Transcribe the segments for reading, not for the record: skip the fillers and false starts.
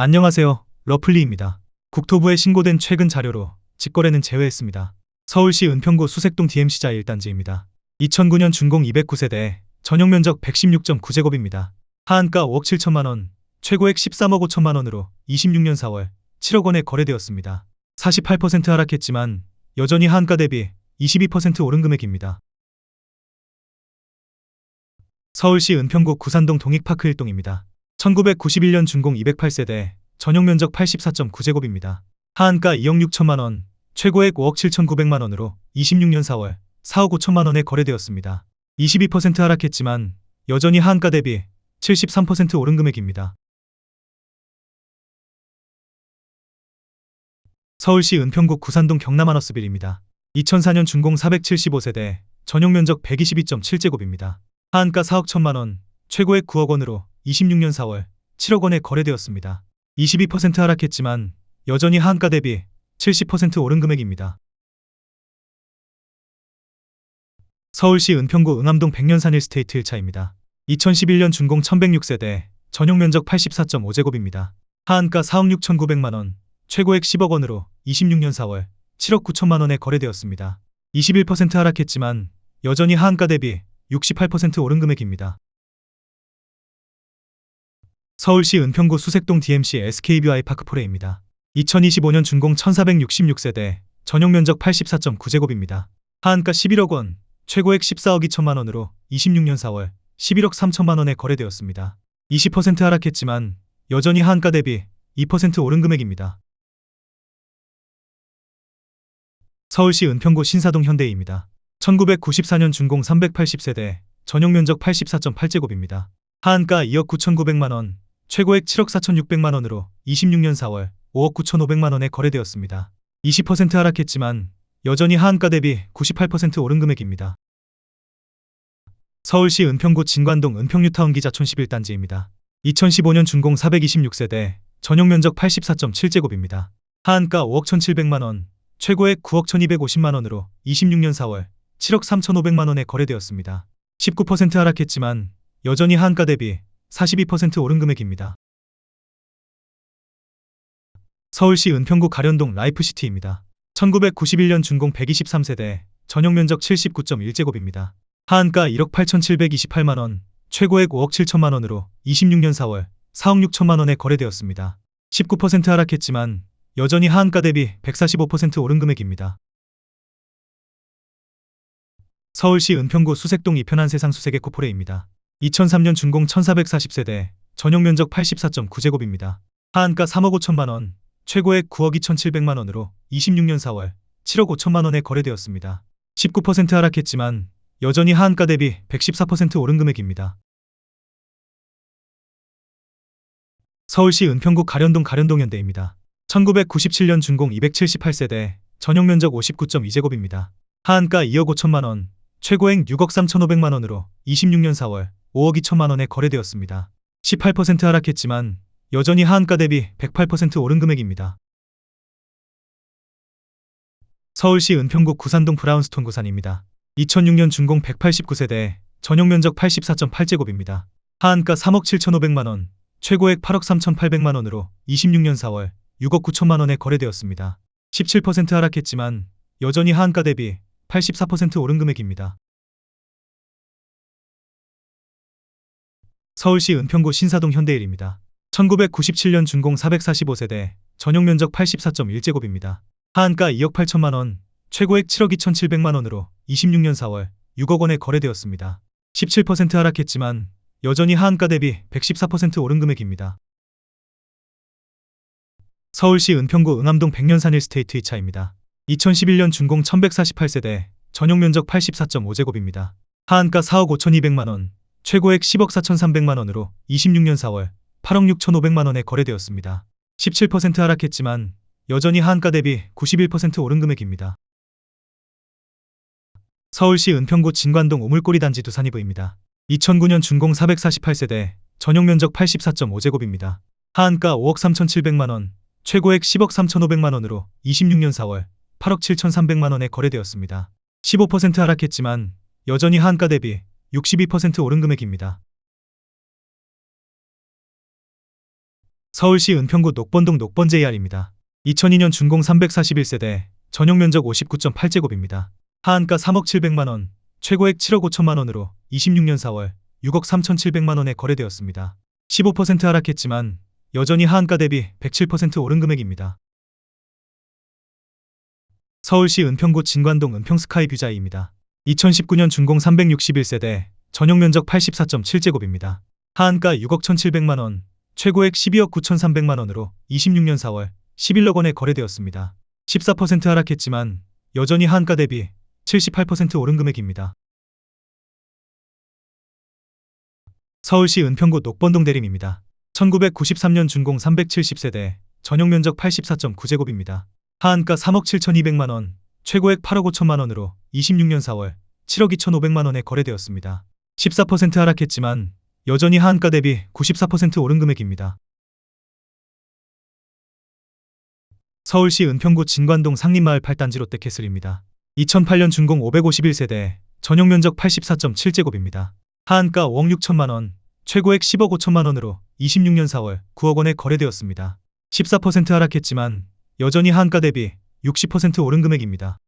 안녕하세요. 러플리입니다. 국토부에 신고된 최근 자료로 직거래는 제외했습니다. 서울시 은평구 수색동 DMC자 1단지입니다. 2009년 준공 209세대, 전용면적 116.9제곱입니다. 하한가 5억 7천만원, 최고액 13억 5천만원으로 26년 4월 7억 원에 거래되었습니다. 48% 하락했지만 여전히 하한가 대비 22% 오른 금액입니다. 서울시 은평구 구산동 동익파크 1동입니다. 1991년 준공 208세대, 전용면적 84.9제곱입니다. 하한가 2억 6천만원, 최고액 5억 7천9백만원으로 26년 4월 4억 5천만원에 거래되었습니다. 22% 하락했지만 여전히 하한가 대비 73% 오른 금액입니다. 서울시 은평구 구산동 경남하너스빌입니다. 2004년 준공 475세대, 전용면적 122.7제곱입니다. 하한가 4억 1천만원, 최고액 9억 원으로 26년 4월 7억 원에 거래되었습니다. 22% 하락했지만 여전히 하한가 대비 70% 오른 금액입니다. 서울시 은평구 응암동 백년산 1스테이트 1차입니다. 2011년 준공 1106세대, 전용면적 84.5제곱입니다. 하한가 4억 6천9백만원, 최고액 10억 원으로 26년 4월 7억 9천만원에 거래되었습니다. 21% 하락했지만 여전히 하한가 대비 68% 오른 금액입니다. 서울시 은평구 수색동 DMC SKBY 파크포레입니다. 2025년 준공 1466세대, 전용면적 84.9제곱입니다. 하한가 11억 원, 최고액 14억 2천만원으로 26년 4월 11억 3천만원에 거래되었습니다. 20% 하락했지만 여전히 하한가 대비 2% 오른 금액입니다. 서울시 은평구 신사동 현대입니다. 1994년 준공 380세대, 전용면적 84.8제곱입니다. 하한가 2억 9천9백만원, 최고액 7억 4천6백만원으로 26년 4월 5억 9천5백만원에 거래되었습니다. 20% 하락했지만 여전히 하한가 대비 98% 오른 금액입니다. 서울시 은평구 진관동 은평뉴타운 기자촌 11단지입니다. 2015년 준공 426세대, 전용면적 84.7제곱입니다. 하한가 5억 1,700만원, 최고액 9억 1,250만원으로 26년 4월 7억 3,500만원에 거래되었습니다. 19% 하락했지만 여전히 하한가 대비 42% 오른 금액입니다. 서울시 은평구 가련동 라이프시티입니다. 1991년 준공 123세대, 전용면적 79.1제곱입니다. 하한가 1억 8,728만원, 최고액 5억 7천만원으로 26년 4월 4억 6천만원에 거래되었습니다. 19% 하락했지만 여전히 하한가 대비 145% 오른 금액입니다. 서울시 은평구 수색동 이편한 세상 수색의 코포레입니다. 2003년 준공 1440세대, 전용면적 84.9제곱입니다. 하한가 3억 5천만원, 최고액 9억 2천7백만원으로 26년 4월 7억 5천만원에 거래되었습니다. 19% 하락했지만 여전히 하한가 대비 114% 오른 금액입니다. 서울시 은평구 가련동 가련동현대입니다. 1997년 준공 278세대, 전용면적 59.2제곱입니다. 하한가 2억 5천만원, 최고액 6억 3천5백만원으로 26년 4월 5억 2천만원에 거래되었습니다. 18% 하락했지만 여전히 하한가 대비 108% 오른 금액입니다. 서울시 은평구 구산동 브라운스톤 구산입니다. 2006년 준공 189세대, 전용면적 84.8제곱입니다. 하한가 3억 7천5백만원, 최고액 8억 3천8백만원으로 26년 4월 6억 9천만원에 거래되었습니다. 17% 하락했지만 여전히 하한가 대비 84% 오른 금액입니다. 서울시 은평구 신사동 현대일입니다. 1997년 준공 445세대, 전용면적 84.1제곱입니다. 하한가 2억 8천만원, 최고액 7억 2천7백만원으로 26년 4월 6억 원에 거래되었습니다. 17% 하락했지만 여전히 하한가 대비 114% 오른 금액입니다. 서울시 은평구 응암동 백년산 1스테이트 2차입니다. 2011년 준공 1148세대, 전용면적 84.5제곱입니다. 하한가 4억 5천2백만원, 최고액 10억 4천3백만원으로 26년 4월 8억 6천5백만원에 거래되었습니다. 17% 하락했지만 여전히 하한가 대비 91% 오른 금액입니다. 서울시 은평구 진관동 우물꼬리 단지 두산이브입니다. 2009년 준공 448세대, 전용면적 84.5제곱입니다. 하한가 5억 3천7백만원, 최고액 10억 3천5백만원으로 26년 4월 8억 7천3백만원에 거래되었습니다. 15% 하락했지만 여전히 하한가 대비 62% 오른 금액입니다. 서울시 은평구 녹번동 녹번 JR입니다. 2002년 준공 341세대, 전용 면적 59.8제곱입니다. 하한가 3억 700만원, 최고액 7억 5천만원으로 26년 4월 6억 3천7백만원에 거래되었습니다. 15% 하락했지만 여전히 하한가 대비 107% 오른 금액입니다. 서울시 은평구 진관동 은평스카이 뷰자이입니다. 2019년 준공 361세대, 전용 면적 84.7제곱입니다. 하한가 6억 1,700만원, 최고액 12억 9,300만원으로 26년 4월 11억 원에 거래되었습니다. 14% 하락했지만 여전히 하한가 대비 78% 오른 금액입니다. 서울시 은평구 녹번동 대림입니다. 1993년 준공 370세대, 전용 면적 84.9제곱입니다. 하한가 3억 7,200만원, 최고액 8억 5천만원으로 26년 4월 7억 2,500만원에 거래되었습니다. 14% 하락했지만 여전히 하한가 대비 94% 오른 금액입니다. 서울시 은평구 진관동 상림마을 8단지 롯데캐슬입니다. 2008년 준공 551세대, 전용 면적 84.7제곱입니다. 하한가 5억 6천만원, 최고액 10억 5천만원으로 26년 4월 9억 원에 거래되었습니다. 14% 하락했지만 여전히 하한가 대비 60% 오른 금액입니다.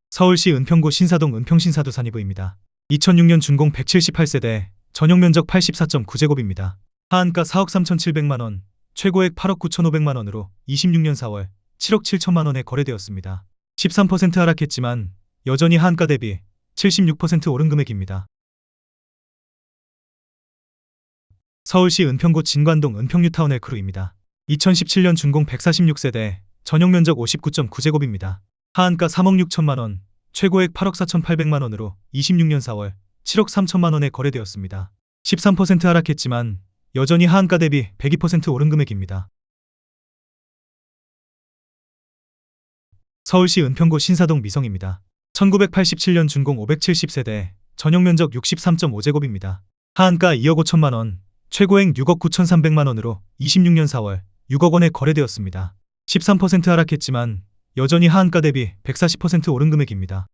서울시 은평구 신사동 은평신사두 산이브입니다. 2006년 준공 178세대, 전용 면적 84.9제곱입니다. 하한가 4억 3,700만원, 최고액 8억 9,500만원으로 26년 4월 7억 7천만원에 거래되었습니다. 13% 하락했지만 여전히 하한가 대비 76% 오른 금액입니다. 서울시 은평구 진관동 은평뉴타운 엘크루입니다. 2017년 준공 146세대, 전용 면적 59.9제곱입니다. 하한가 3억 6천만원, 최고액 8억 4,800만원으로 26년 4월 7억 3천만원에 거래되었습니다. 13% 하락했지만 여전히 하한가 대비 102% 오른 금액입니다. 서울시 은평구 신사동 미성입니다. 1987년 준공 570세대, 전용 면적 63.5제곱입니다. 하한가 2억 5천만원, 최고액 6억 9,300만원으로 26년 4월 6억 원에 거래되었습니다. 13% 하락했지만 여전히 하한가 대비 140% 오른 금액입니다.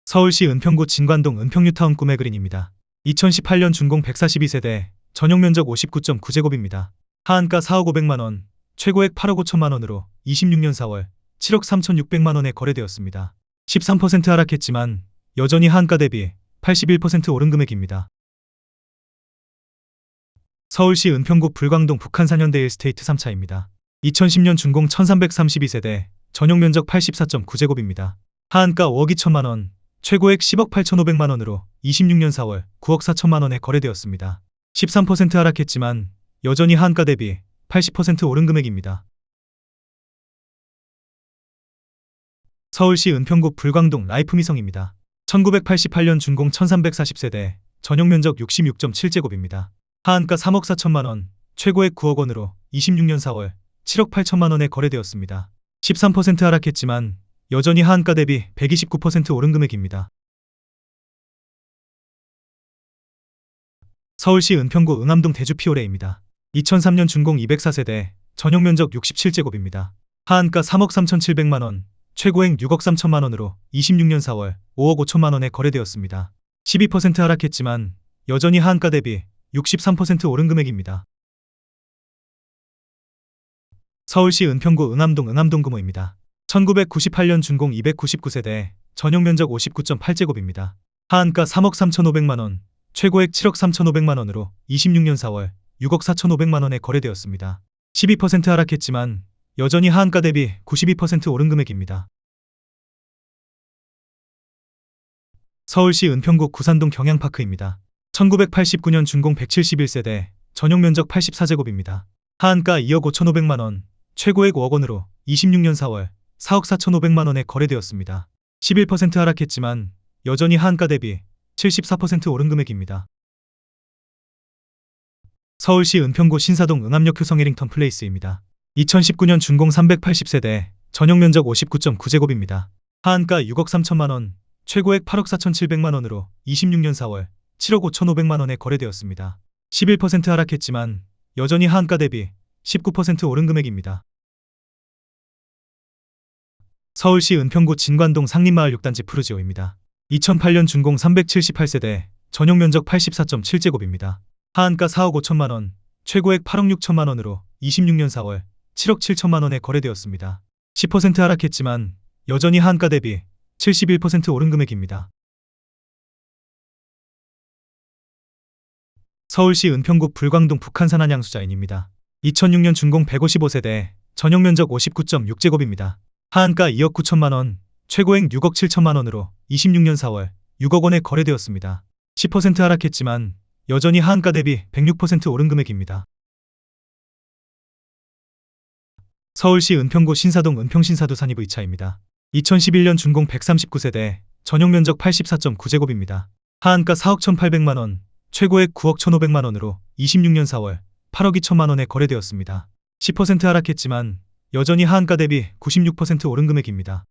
서울시 은평구 진관동 은평뉴타운 꿈의 그린입니다. 2018년 준공 142세대, 전용 면적 59.9제곱입니다. 하한가 4억 500만원, 최고액 8억 5천만원으로 26년 4월 7억 3,600만원에 거래되었습니다. 13% 하락했지만 여전히 하한가 대비 81% 오른 금액입니다. 서울시 은평구 불광동 북한산현대 일스테이트 3차입니다. 2010년 준공 1332세대, 전용 면적 84.9제곱입니다. 하한가 5억 2천만원, 최고액 10억 8,500만원으로 26년 4월 9억 4천만원에 거래되었습니다. 13% 하락했지만 여전히 하한가 대비 80% 오른 금액입니다. 서울시 은평구 불광동 라이프미성입니다. 1988년 준공 1340세대, 전용 면적 66.7제곱입니다. 하한가 3억 4천만원, 최고액 9억 원으로 26년 4월 7억 8천만원에 거래되었습니다. 13% 하락했지만 여전히 하한가 대비 129% 오른 금액입니다. 서울시 은평구 응암동 대주피오레입니다. 2003년 준공 204세대, 전용 면적 67제곱입니다. 하한가 3억 3,700만원, 최고액 6억 3천만원으로 26년 4월 5억 5천만원에 거래되었습니다. 12% 하락했지만 여전히 하한가 대비 63% 오른 금액입니다. 서울시 은평구 응암동 응암동금호입니다. 1998년 준공 299세대, 전용 면적 59.8제곱입니다. 하한가 3억 3,500만원, 최고액 7억 3,500만원으로 26년 4월 6억 4,500만원에 거래되었습니다. 12% 하락했지만 여전히 하한가 대비 92% 오른 금액입니다. 서울시 은평구 구산동 경양파크입니다. 1989년 준공 171세대, 전용 면적 84제곱입니다. 하한가 2억 5,500만원, 최고액 5억 원으로 26년 4월 4억 4,500만원에 거래되었습니다. 11% 하락했지만 여전히 하한가 대비 74% 오른 금액입니다. 서울시 은평구 신사동 응암역 효성 해링턴 플레이스입니다. 2019년 준공 380세대, 전용 면적 59.9제곱입니다. 하한가 6억 3천만원, 최고액 8억 4,700만원으로 26년 4월 7억 5,500만원에 거래되었습니다. 11% 하락했지만 여전히 하한가 대비 19% 오른 금액입니다. 서울시 은평구 진관동 상림마을 6단지 푸르지오입니다. 2008년 준공 378세대, 전용 면적 84.7제곱입니다. 하한가 4억 5천만 원, 최고액 8억 6천만 원으로 26년 4월 7억 7천만 원에 거래되었습니다. 10% 하락했지만 여전히 하한가 대비 71% 오른 금액입니다. 서울시 은평구 불광동 북한산 한양수자인입니다. 2006년 준공 155세대, 전용 면적 59.6제곱입니다. 하한가 2억 9천만 원, 최고액 6억 7천만 원으로 26년 4월 6억 원에 거래되었습니다. 10% 하락했지만 여전히 하한가 대비 106% 오른 금액입니다. 서울시 은평구 신사동 은평신사두 산이브 2차입니다. 2011년 준공 139세대, 전용 면적 84.9제곱입니다. 하한가 4억 1,800만 원, 최고액 9억 1,500만 원으로 26년 4월 8억 2천만 원에 거래되었습니다. 10% 하락했지만 여전히 하한가 대비 96% 오른 금액입니다.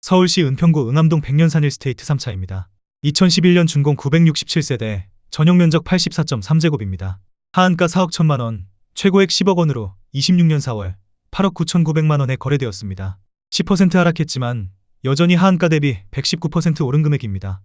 서울시 은평구 응암동 백년산 1스테이트 3차입니다. 2011년 준공 967세대, 전용 면적 84.3제곱입니다. 하한가 4억 1천만 원, 최고액 10억 원으로 26년 4월 8억 9,900만 원에 거래되었습니다. 10% 하락했지만 여전히 하한가 대비 119% 오른 금액입니다.